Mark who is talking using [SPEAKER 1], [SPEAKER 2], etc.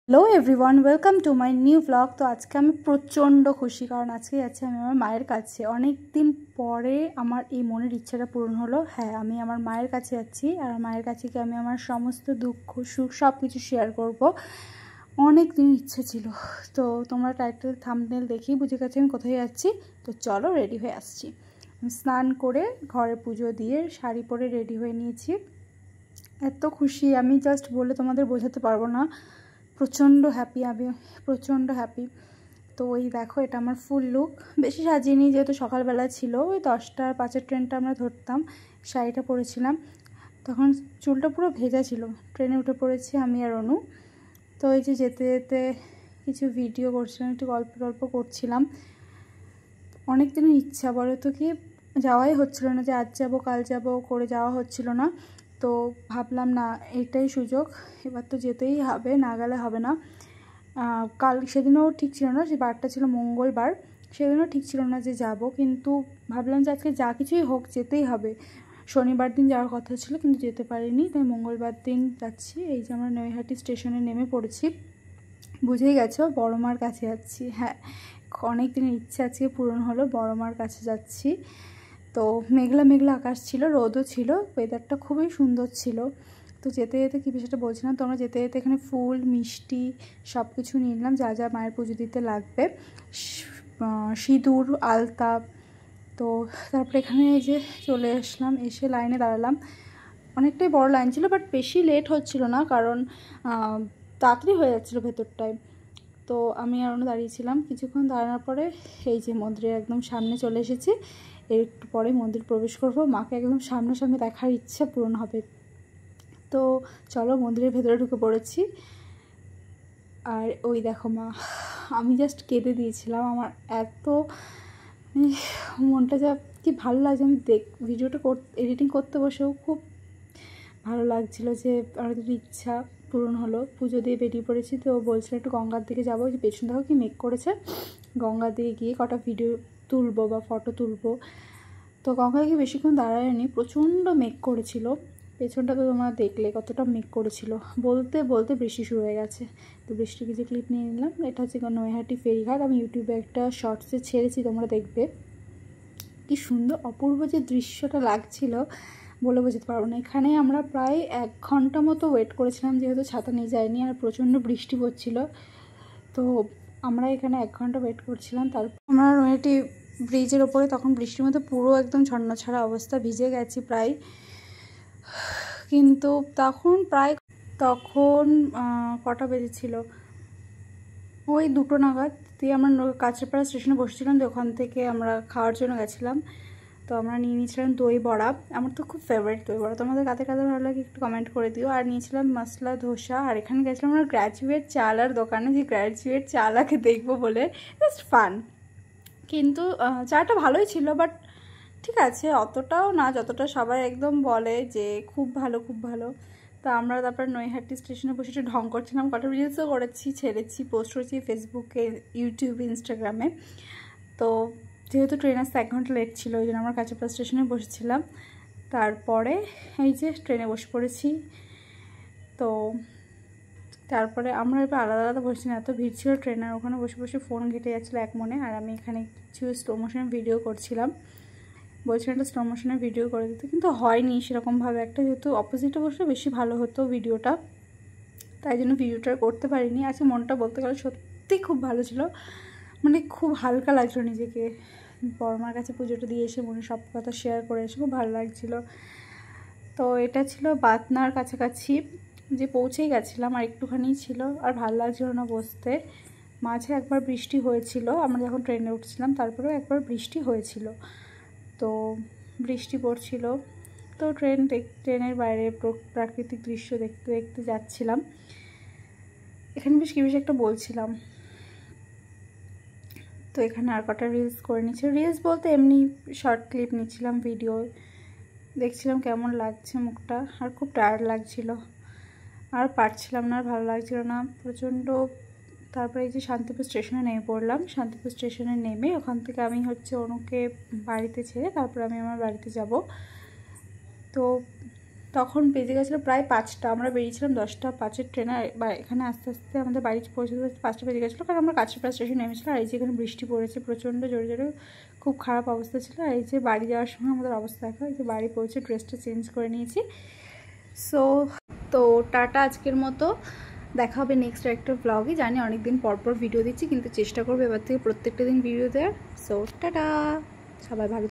[SPEAKER 1] Hello everyone, welcome to my new blog. তো আজকে আমি প্রচণ্ড খুশি, কারণ আজকে যাচ্ছি আমি আমার মায়ের কাছে। অনেক দিন পরে আমার এই মনের ইচ্ছাটা পূরণ হলো। হ্যাঁ, আমি আমার মায়ের কাছে যাচ্ছি, আর মায়ের কাছে গিয়ে আমি আমার সমস্ত দুঃখ সুখ সব কিছু শেয়ার করব। অনেক দিন ইচ্ছে ছিল। তো তোমরা টাইটেল থাম্বনেল দেখেই বুঝে গেছি আমি কোথায় যাচ্ছি। তো চলো, রেডি হয়ে আসছি। আমি স্নান করে ঘরে পুজো দিয়ে শাড়ি পরে রেডি হয়ে নিয়েছি। এত খুশি আমি জাস্ট বলে তোমাদের বোঝাতে পারবো না। প্রচণ্ড হ্যাপি, আমি প্রচণ্ড হ্যাপি। তো ওই দেখো, এটা আমার ফুল লুক। বেশি সাজিয়ে নিই, যেহেতু সকালবেলা ছিল। ওই 10টার 5-এর ট্রেনটা আমরা ধরতাম। শাড়িটা পরেছিলাম, তখন চুলটা পুরো ভেজা ছিল। ট্রেনে উঠে পড়েছি আমি আর অনু। তো এই যে যেতে যেতে কিছু ভিডিও করছিলাম, একটু গল্প করছিলাম। অনেক দিনের ইচ্ছা, বলো তো কি, যাওয়াই হচ্ছিল না, যে আজ যাবো কাল যাবো করে যাওয়া হচ্ছিল না। তো ভাবলাম না, এটাই সুযোগ, এবার তো যেতেই হবে, না গেলে হবে না। কাল সেদিনও ঠিক ছিল না, সে বারটা ছিল মঙ্গলবার, সেদিনও ঠিক ছিল না যে যাব, কিন্তু ভাবলাম যে আজকে যা কিছুই হোক যেতেই হবে। শনিবার দিন যাওয়ার কথা ছিল, কিন্তু যেতে পারিনি, তাই মঙ্গলবার দিন যাচ্ছি। এই যে আমরা নৈহাটি স্টেশনে নেমে পড়েছি। বুঝেই গেছো, বড় মার কাছে যাচ্ছি। হ্যাঁ, অনেক দিনের ইচ্ছা আজকে পূরণ হলো, বড় মার কাছে যাচ্ছি। তো মেঘলা মেঘলা আকাশ ছিল, রোদও ছিল, ওয়েদারটা খুবই সুন্দর ছিল। তো যেতে যেতে কী বিষয়টা বলছিলাম, তো আমরা যেতে যেতে এখানে ফুল মিষ্টি সব কিছু নিয়ে নিলাম, যা যা মায়ের পুজো দিতে লাগবে, সিঁদুর আলতা। তো তারপরে এখানে এই যে চলে আসলাম, এসে লাইনে দাঁড়ালাম। অনেকটাই বড় লাইন ছিল, বাট বেশি লেট হচ্ছিল না, কারণ তাড়াতাড়ি হয়ে যাচ্ছিলো ভেতরটায়। তো আমি আর দাঁড়িয়েছিলাম কিছুক্ষণ। দাঁড়ানোর পরে এই যে মন্দিরের একদম সামনে চলে এসেছি। একটু পরে মন্দির প্রবেশ করব, মাকে একদম সামনাসামনি দেখার ইচ্ছা পূরণ হবে। তো চলো, মন্দিরের ভেতরে ঢুকে পড়েছি। আর ওই দেখো মা, আমি জাস্ট কেঁদে দিয়েছিলাম। আমার এত মনটা যা কি ভালো লাগছে, আমি ভিডিওটা এডিটিং করতে বসেও খুব ভালো লাগছিলো যে আমাদের ইচ্ছা পূরণ হলো। পুজো দিয়ে বেরিয়ে পড়েছি। তো বলছিল একটু গঙ্গার দিকে যাবো, যে পেছন দেখো কি মেক করেছে, গঙ্গার দিকে গিয়ে কটা ভিডিও তুলবো বা ফটো তুলবো। তো গঙ্গায় গিয়ে বেশিক্ষণ দাঁড়ায়নি, প্রচণ্ড মেক করেছিল। পেছনটা তো তোমরা দেখলে কতটা মেক করেছিল। বলতে বলতে বৃষ্টি শুরু হয়ে গেছে। তো বৃষ্টি কিছু ক্লিপ নিয়ে নিলাম। এটা হচ্ছে নৈহাটি ফেরিঘাট, আমি ইউটিউবে একটা শর্টসে ছেড়েছি, তোমরা দেখবে। কি সুন্দর অপূর্ব যে দৃশ্যটা লাগছিল, বলে বোঝাতে পারবো না। এখানে আমরা প্রায় 1 ঘন্টা মতো ওয়েট করেছিলাম, যেহেতু ছাতা নিয়ে যায়নি আর প্রচণ্ড বৃষ্টি পড়ছিল। তো আমরা এখানে 1 ঘন্টা ওয়েট করছিলাম। তারপর আমরা নৈহাটি ব্রিজের ওপরে, তখন বৃষ্টির মধ্যে পুরো একদম ছন্নছাড়া অবস্থা, ভিজে গেছি প্রায়। কিন্তু তখন কটা বেজেছিল, ওই 2টো নাগাদ দিয়ে আমরা কাঁচরাপাড়া স্টেশনে বসেছিলাম। তো ওখান থেকে আমরা খাওয়ার জন্য গেছিলাম। তো আমরা নিয়ে নিয়েছিলাম দই বড়া। আমার তো খুব ফেভারিট দই বড়া। তোমাদের কাদের কাদের ভালো লাগে একটু কমেন্ট করে দিও। আর নিয়েছিলাম মশলা ধোসা। আর এখানে গেছিলাম আমরা গ্র্যাজুয়েট চালার দোকানে, যে গ্র্যাজুয়েট চালাকে দেখবো বলে, জাস্ট ফান। কিন্তু চাটা ভালোই ছিল, বাট ঠিক আছে, অতটাও না যতটা সবাই একদম বলে যে খুব ভালো খুব ভালো। তো আমরা তারপর নৈহাটি স্টেশনে বসে একটু ঢং করছিলাম, কটা রিলসও করেছি, ছেড়েছি, পোস্ট করেছি ফেসবুকে, ইউটিউবে, ইনস্টাগ্রামে। তো যেহেতু ট্রেন আসতে 1 ঘন্টা লেট ছিল, ওই জন্য আমরা কাঁচরাপাড়া স্টেশনে বসেছিলাম। তারপরে এই যে ট্রেনে বসে পড়েছি। তো তারপরে আমরা এবার আলাদা আলাদা বসছি না, এত ভিড় ছিল ট্রেনের। ওখানে বসে বসে ফোন ঘেটে যাচ্ছিলো এক মনে। আর আমি এখানে কিছু স্লো মোশনের ভিডিও করছিলাম, বলছিলাম একটা স্লো মোশনের ভিডিও করে দিতে, কিন্তু হয়নি সেরকমভাবে একটা, যেহেতু অপোজিটে বসলে বেশি ভালো হতো ভিডিওটা, তাই জন্য ভিডিওটা করতে পারিনি। আজকে মনটা বলতে গেলে সত্যি খুব ভালো ছিল, মানে খুব হালকা লাগছিলো নিজেকে। বড়মার কাছে পুজোটা দিয়ে এসে মনে সব কথা শেয়ার করে এসে খুব ভালো লাগছিলো। তো এটা ছিল বাতনার কাছাকাছি, যে পৌঁছেই গেছিলাম, আর একটুখানি ছিল, আর ভালো লাগছিল না বসতে। মাঝে একবার বৃষ্টি হয়েছিল আমরা যখন ট্রেনে উঠছিলাম, তারপরেও একবার বৃষ্টি হয়েছিল। তো বৃষ্টি পড়ছিল। তো ট্রেনের বাইরে প্রাকৃতিক দৃশ্য দেখতে দেখতে যাচ্ছিলাম। এখানে বেশ একটা বলছিলাম। তো এখানে আর কটা রিলস করে নিচ্ছি, রিলস বলতে এমনি শর্ট ক্লিপ নিচ্ছিলাম, ভিডিও দেখছিলাম কেমন লাগছে মুখটা। আর খুব টায়ার্ড লাগছিল, আর পারছিলাম না, আর ভালো লাগছিল না প্রচণ্ড। তারপরে এই যে শান্তিপুর স্টেশনে নেমে পড়লাম। শান্তিপুর স্টেশনে নেমে ওখান থেকে আমি হচ্ছে অনুকে বাড়িতে ছেড়ে তারপর আমি আমার বাড়িতে যাব। তো তখন বেজে গেছিলো প্রায় 5টা, আমরা বেরিয়েছিলাম 10টা 5-এর ট্রেনে, বা এখানে আস্তে আস্তে আমাদের বাড়ি পৌঁছতে 5টা বেজে গেছিলো, কারণ আমরা কাঁচরাপাড়া স্টেশন নেমেছিলাম। আর এই যে এখানে বৃষ্টি পড়েছে প্রচণ্ড জোরে জোরে, খুব খারাপ অবস্থা ছিল। আর এই যে বাড়ি যাওয়ার সময় আমাদের অবস্থা দেখো, এই যে বাড়ি পৌঁছে ড্রেসটা চেঞ্জ করে নিয়েছি। তো টাটা আজকের মতো, দেখা হবে নেক্সট একটা ব্লগে। জানি অনেকদিন পর ভিডিও দিচ্ছি, কিন্তু চেষ্টা করবো এবার থেকে প্রত্যেকটা দিন ভিডিও দেওয়ার। সো টাটা, সবাই ভালো।